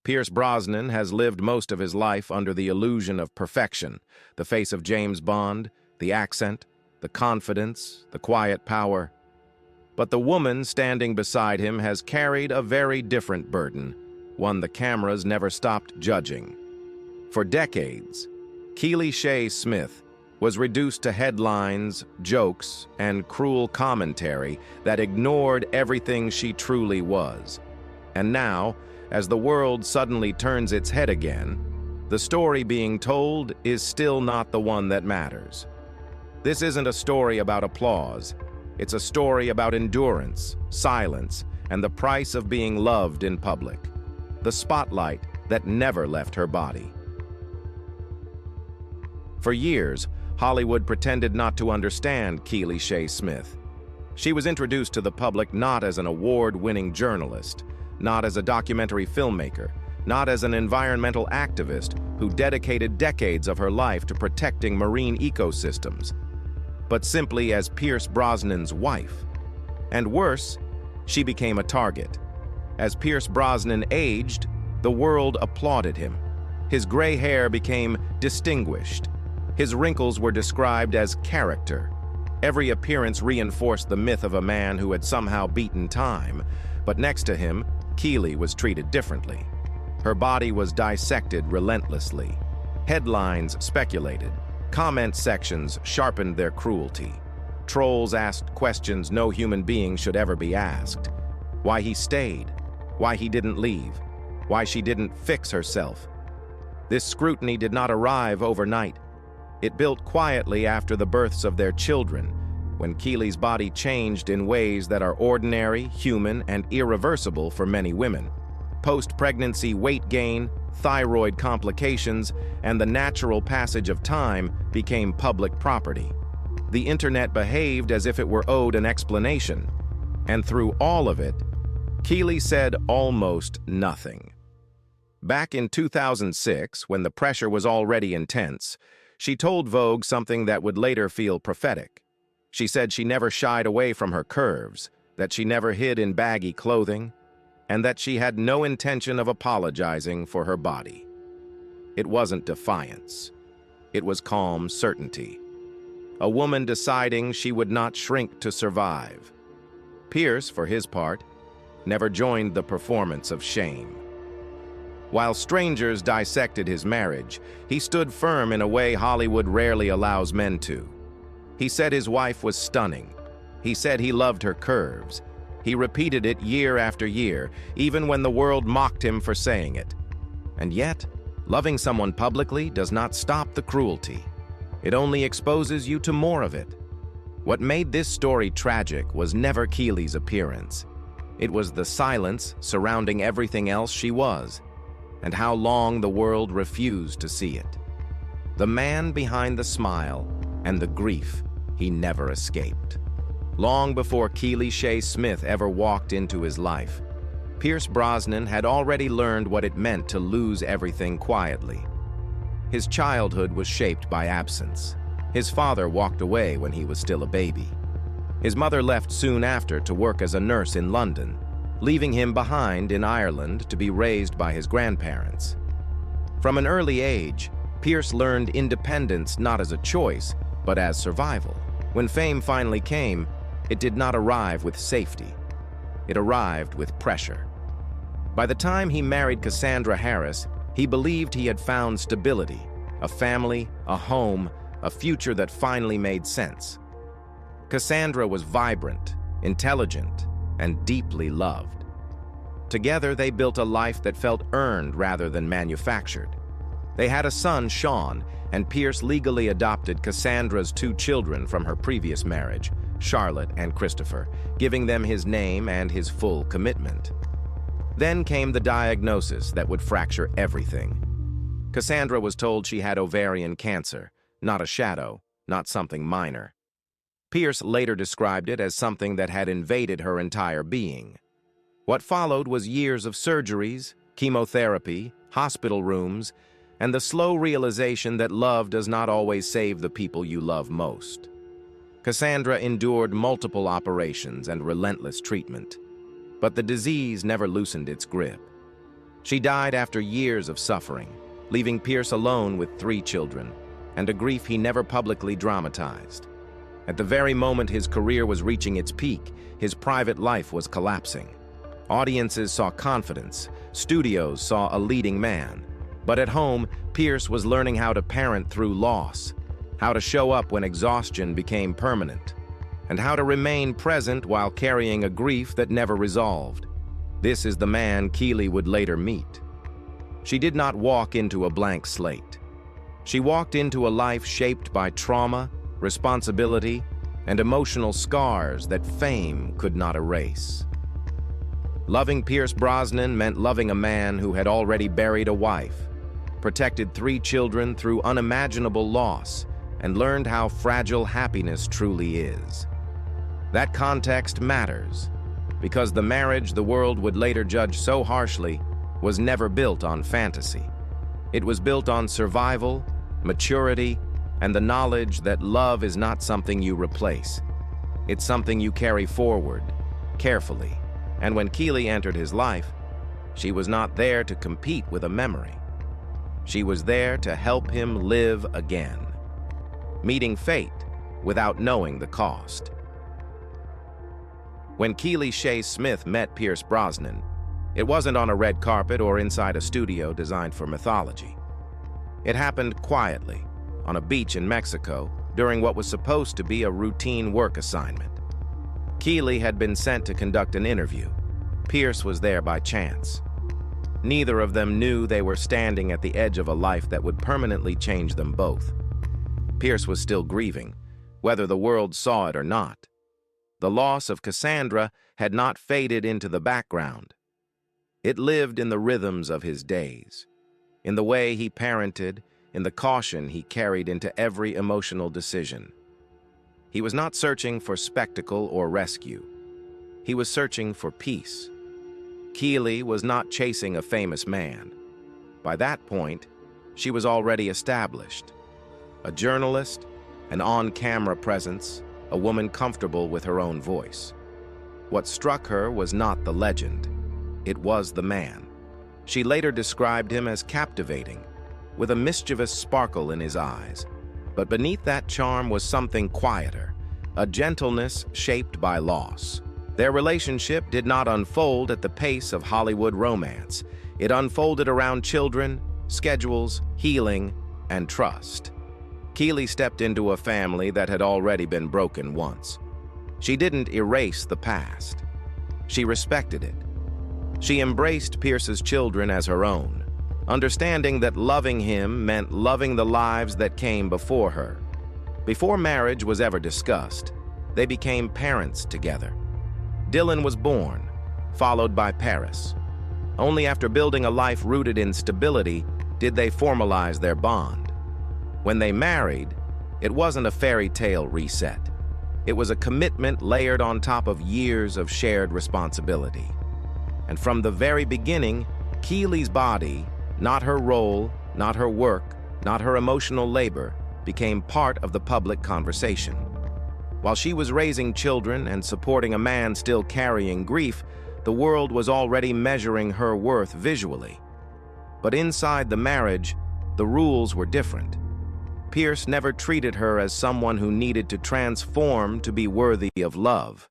Pierce Brosnan has lived most of his life under the illusion of perfection, the face of James Bond, the accent, the confidence, the quiet power. But the woman standing beside him has carried a very different burden, one the cameras never stopped judging. For decades, Keely Sha Smith was reduced to headlines, jokes, and cruel commentary that ignored everything she truly was. And now, as the world suddenly turns its head again, the story being told is still not the one that matters. This isn't a story about applause. It's a story about endurance, silence, and the price of being loved in public. The spotlight that never left her body. For years, Hollywood pretended not to understand Keely Sha Smith. She was introduced to the public not as an award-winning journalist, not as a documentary filmmaker, not as an environmental activist who dedicated decades of her life to protecting marine ecosystems, but simply as Pierce Brosnan's wife. And worse, she became a target. As Pierce Brosnan aged, the world applauded him. His gray hair became distinguished. His wrinkles were described as character. Every appearance reinforced the myth of a man who had somehow beaten time, but next to him, Keely was treated differently. Her body was dissected relentlessly. Headlines speculated. Comment sections sharpened their cruelty. Trolls asked questions no human being should ever be asked. Why he stayed, why he didn't leave, why she didn't fix herself. This scrutiny did not arrive overnight. It built quietly after the births of their children, when Keely's body changed in ways that are ordinary, human, and irreversible for many women. Post-pregnancy weight gain, thyroid complications, and the natural passage of time became public property. The internet behaved as if it were owed an explanation, and through all of it, Keely said almost nothing. Back in 2006, when the pressure was already intense, she told Vogue something that would later feel prophetic. She said she never shied away from her curves, that she never hid in baggy clothing, and that she had no intention of apologizing for her body. It wasn't defiance. It was calm certainty. A woman deciding she would not shrink to survive. Pierce, for his part, never joined the performance of shame. While strangers dissected his marriage, he stood firm in a way Hollywood rarely allows men to. He said his wife was stunning. He said he loved her curves. He repeated it year after year, even when the world mocked him for saying it. And yet, loving someone publicly does not stop the cruelty. It only exposes you to more of it. What made this story tragic was never Keely's appearance. It was the silence surrounding everything else she was, and how long the world refused to see it. The man behind the smile and the grief he never escaped. Long before Keely Sha Smith ever walked into his life, Pierce Brosnan had already learned what it meant to lose everything quietly. His childhood was shaped by absence. His father walked away when he was still a baby. His mother left soon after to work as a nurse in London, leaving him behind in Ireland to be raised by his grandparents. From an early age, Pierce learned independence not as a choice, but as survival. When fame finally came, it did not arrive with safety. It arrived with pressure. By the time he married Cassandra Harris, he believed he had found stability, a family, a home, a future that finally made sense. Cassandra was vibrant, intelligent, and deeply loved. Together, they built a life that felt earned rather than manufactured. They had a son, Sean, and Pierce legally adopted Cassandra's 2 children from her previous marriage, Charlotte and Christopher, giving them his name and his full commitment. Then came the diagnosis that would fracture everything. Cassandra was told she had ovarian cancer, not a shadow, not something minor. Pierce later described it as something that had invaded her entire being. What followed was years of surgeries, chemotherapy, hospital rooms, and the slow realization that love does not always save the people you love most. Cassandra endured multiple operations and relentless treatment, but the disease never loosened its grip. She died after years of suffering, leaving Pierce alone with 3 children, and a grief he never publicly dramatized. At the very moment his career was reaching its peak, his private life was collapsing. Audiences saw confidence, studios saw a leading man. But at home, Pierce was learning how to parent through loss, how to show up when exhaustion became permanent, and how to remain present while carrying a grief that never resolved. This is the man Keely would later meet. She did not walk into a blank slate. She walked into a life shaped by trauma, responsibility, and emotional scars that fame could not erase. Loving Pierce Brosnan meant loving a man who had already buried a wife, protected 3 children through unimaginable loss, and learned how fragile happiness truly is. That context matters, because the marriage the world would later judge so harshly was never built on fantasy. It was built on survival, maturity, and the knowledge that love is not something you replace. It's something you carry forward, carefully. And when Keely entered his life, she was not there to compete with a memory. She was there to help him live again, meeting fate without knowing the cost. When Keley Sha Smith met Pierce Brosnan, it wasn't on a red carpet or inside a studio designed for mythology. It happened quietly, on a beach in Mexico, during what was supposed to be a routine work assignment. Keely had been sent to conduct an interview. Pierce was there by chance. Neither of them knew they were standing at the edge of a life that would permanently change them both. Pierce was still grieving, whether the world saw it or not. The loss of Cassandra had not faded into the background. It lived in the rhythms of his days, in the way he parented, in the caution he carried into every emotional decision. He was not searching for spectacle or rescue. He was searching for peace. Keely was not chasing a famous man. By that point, she was already established. A journalist, an on-camera presence, a woman comfortable with her own voice. What struck her was not the legend. It was the man. She later described him as captivating, with a mischievous sparkle in his eyes. But beneath that charm was something quieter, a gentleness shaped by loss. Their relationship did not unfold at the pace of Hollywood romance. It unfolded around children, schedules, healing, and trust. Keely stepped into a family that had already been broken once. She didn't erase the past. She respected it. She embraced Pierce's children as her own, understanding that loving him meant loving the lives that came before her. Before marriage was ever discussed, they became parents together. Dylan was born, followed by Paris. Only after building a life rooted in stability did they formalize their bond. When they married, it wasn't a fairy tale reset. It was a commitment layered on top of years of shared responsibility. And from the very beginning, Keely's body, not her role, not her work, not her emotional labor, became part of the public conversation. While she was raising children and supporting a man still carrying grief, the world was already measuring her worth visually. But inside the marriage, the rules were different. Pierce never treated her as someone who needed to transform to be worthy of love.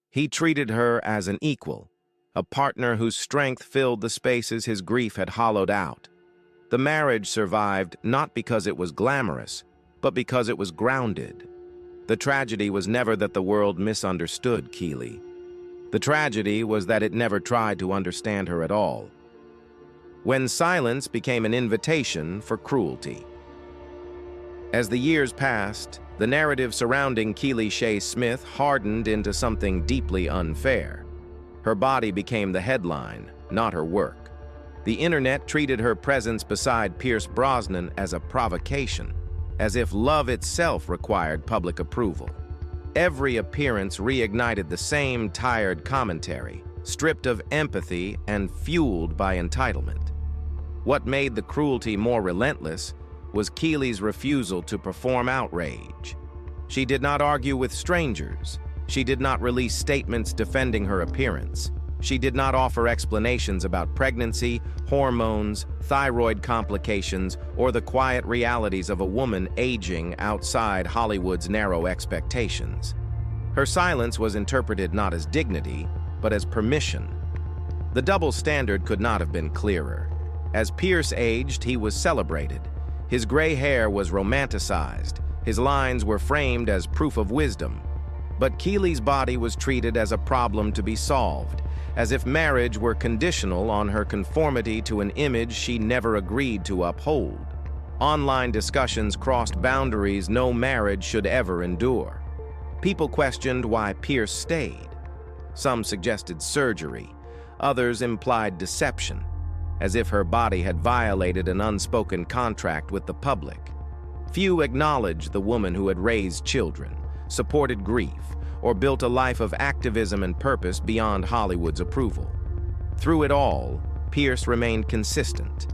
He treated her as an equal, a partner whose strength filled the spaces his grief had hollowed out. The marriage survived not because it was glamorous, but because it was grounded. The tragedy was never that the world misunderstood Keely. The tragedy was that it never tried to understand her at all. When silence became an invitation for cruelty. As the years passed, the narrative surrounding Keley Sha Smith hardened into something deeply unfair. Her body became the headline, not her work. The internet treated her presence beside Pierce Brosnan as a provocation, as if love itself required public approval. Every appearance reignited the same tired commentary, stripped of empathy and fueled by entitlement. What made the cruelty more relentless was Keely's refusal to perform outrage. She did not argue with strangers. She did not release statements defending her appearance. She did not offer explanations about pregnancy, hormones, thyroid complications, or the quiet realities of a woman aging outside Hollywood's narrow expectations. Her silence was interpreted not as dignity, but as permission. The double standard could not have been clearer. As Pierce aged, he was celebrated. His gray hair was romanticized. His lines were framed as proof of wisdom. But Keely's body was treated as a problem to be solved, as if marriage were conditional on her conformity to an image she never agreed to uphold. Online discussions crossed boundaries no marriage should ever endure. People questioned why Pierce stayed. Some suggested surgery. Others implied deception, as if her body had violated an unspoken contract with the public. Few acknowledged the woman who had raised children, supported grief, or built a life of activism and purpose beyond Hollywood's approval. Through it all, Pierce remained consistent.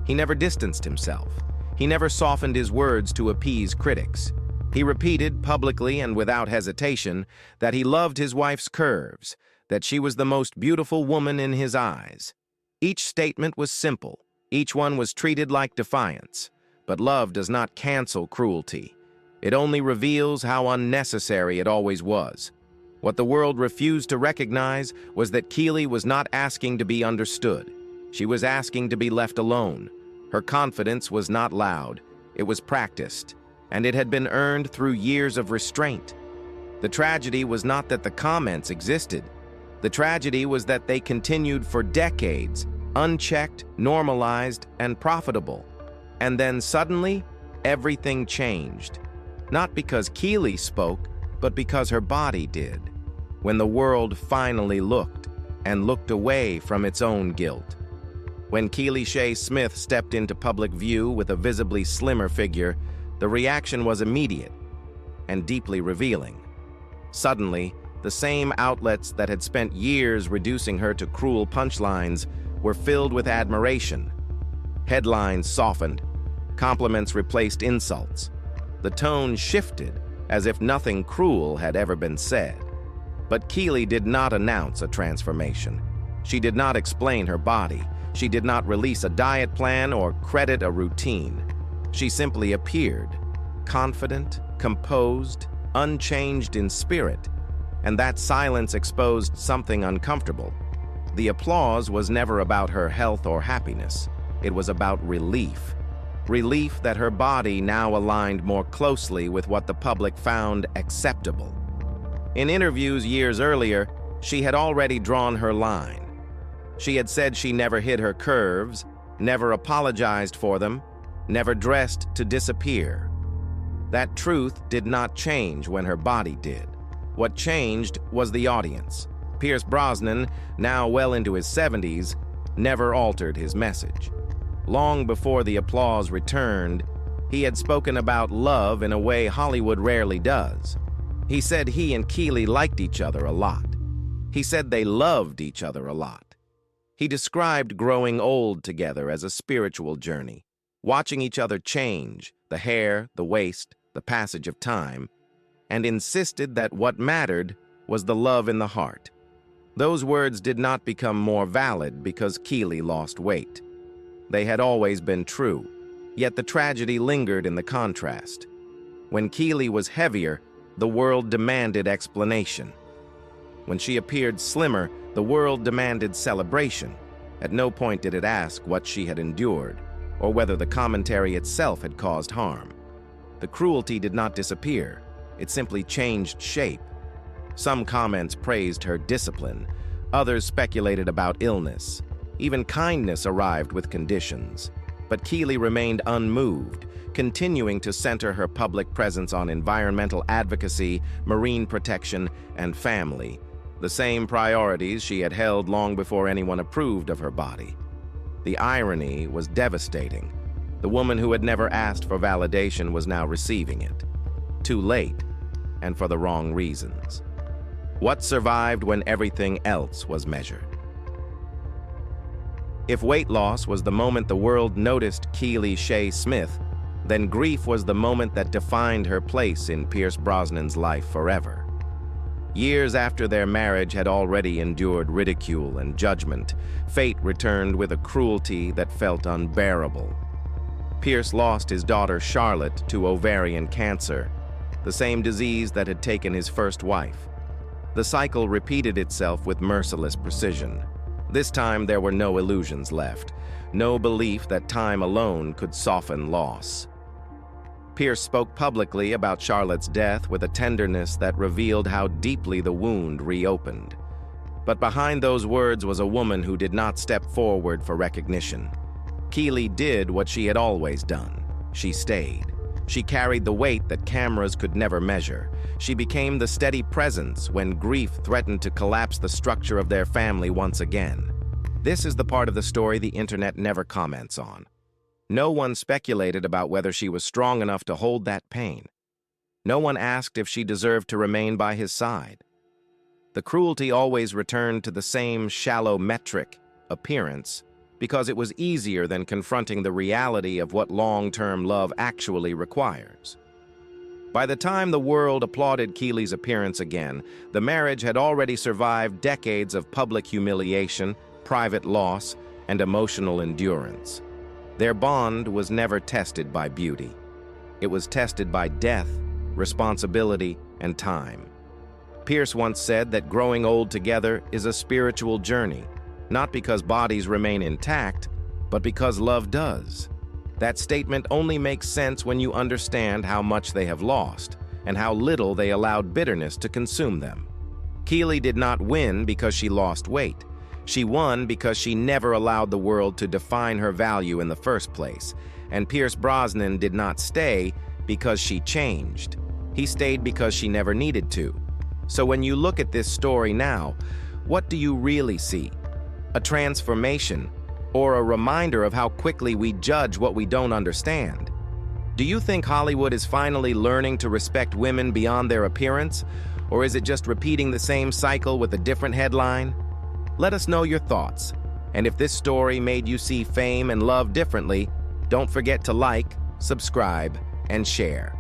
He never distanced himself. He never softened his words to appease critics. He repeated publicly and without hesitation that he loved his wife's curves, that she was the most beautiful woman in his eyes. Each statement was simple. Each one was treated like defiance. But love does not cancel cruelty. It only reveals how unnecessary it always was. What the world refused to recognize was that Keely was not asking to be understood. She was asking to be left alone. Her confidence was not loud. It was practiced, and it had been earned through years of restraint. The tragedy was not that the comments existed. The tragedy was that they continued for decades, unchecked, normalized, and profitable. And then suddenly, everything changed. Not because Keely spoke, but because her body did. When the world finally looked, and looked away from its own guilt. When Keley Sha Smith stepped into public view with a visibly slimmer figure, the reaction was immediate and deeply revealing. Suddenly, the same outlets that had spent years reducing her to cruel punchlines were filled with admiration. Headlines softened. Compliments replaced insults. The tone shifted, as if nothing cruel had ever been said. But Keely did not announce a transformation. She did not explain her body. She did not release a diet plan or credit a routine. She simply appeared, confident, composed, unchanged in spirit, and that silence exposed something uncomfortable. The applause was never about her health or happiness. It was about relief. Relief that her body now aligned more closely with what the public found acceptable. In interviews years earlier, she had already drawn her line. She had said she never hid her curves, never apologized for them, never dressed to disappear. That truth did not change when her body did. What changed was the audience. Pierce Brosnan, now well into his 70s, never altered his message. Long before the applause returned, he had spoken about love in a way Hollywood rarely does. He said he and Keely liked each other a lot. He said they loved each other a lot. He described growing old together as a spiritual journey, watching each other change, the hair, the waist, the passage of time, and insisted that what mattered was the love in the heart. Those words did not become more valid because Keely lost weight. They had always been true, yet the tragedy lingered in the contrast. When Keely was heavier, the world demanded explanation. When she appeared slimmer, the world demanded celebration. At no point did it ask what she had endured, or whether the commentary itself had caused harm. The cruelty did not disappear. It simply changed shape. Some comments praised her discipline. Others speculated about illness. Even kindness arrived with conditions. But Keely remained unmoved, continuing to center her public presence on environmental advocacy, marine protection, and family, the same priorities she had held long before anyone approved of her body. The irony was devastating. The woman who had never asked for validation was now receiving it. Too late, and for the wrong reasons. What survived when everything else was measured? If weight loss was the moment the world noticed Keely Sha Smith, then grief was the moment that defined her place in Pierce Brosnan's life forever. Years after their marriage had already endured ridicule and judgment, fate returned with a cruelty that felt unbearable. Pierce lost his daughter Charlotte to ovarian cancer, the same disease that had taken his first wife. The cycle repeated itself with merciless precision. This time there were no illusions left, no belief that time alone could soften loss. Pierce spoke publicly about Charlotte's death with a tenderness that revealed how deeply the wound reopened. But behind those words was a woman who did not step forward for recognition. Keely did what she had always done. She stayed. She carried the weight that cameras could never measure. She became the steady presence when grief threatened to collapse the structure of their family once again. This is the part of the story the internet never comments on. No one speculated about whether she was strong enough to hold that pain. No one asked if she deserved to remain by his side. The cruelty always returned to the same shallow metric, appearance, because it was easier than confronting the reality of what long-term love actually requires. By the time the world applauded Keely's appearance again, the marriage had already survived decades of public humiliation, private loss, and emotional endurance. Their bond was never tested by beauty. It was tested by death, responsibility, and time. Pierce once said that growing old together is a spiritual journey, not because bodies remain intact, but because love does. That statement only makes sense when you understand how much they have lost and how little they allowed bitterness to consume them. Keely did not win because she lost weight. She won because she never allowed the world to define her value in the first place, and Pierce Brosnan did not stay because she changed. He stayed because she never needed to. So when you look at this story now, what do you really see? A transformation, or a reminder of how quickly we judge what we don't understand? Do you think Hollywood is finally learning to respect women beyond their appearance, or is it just repeating the same cycle with a different headline? Let us know your thoughts, and if this story made you see fame and love differently, don't forget to like, subscribe, and share.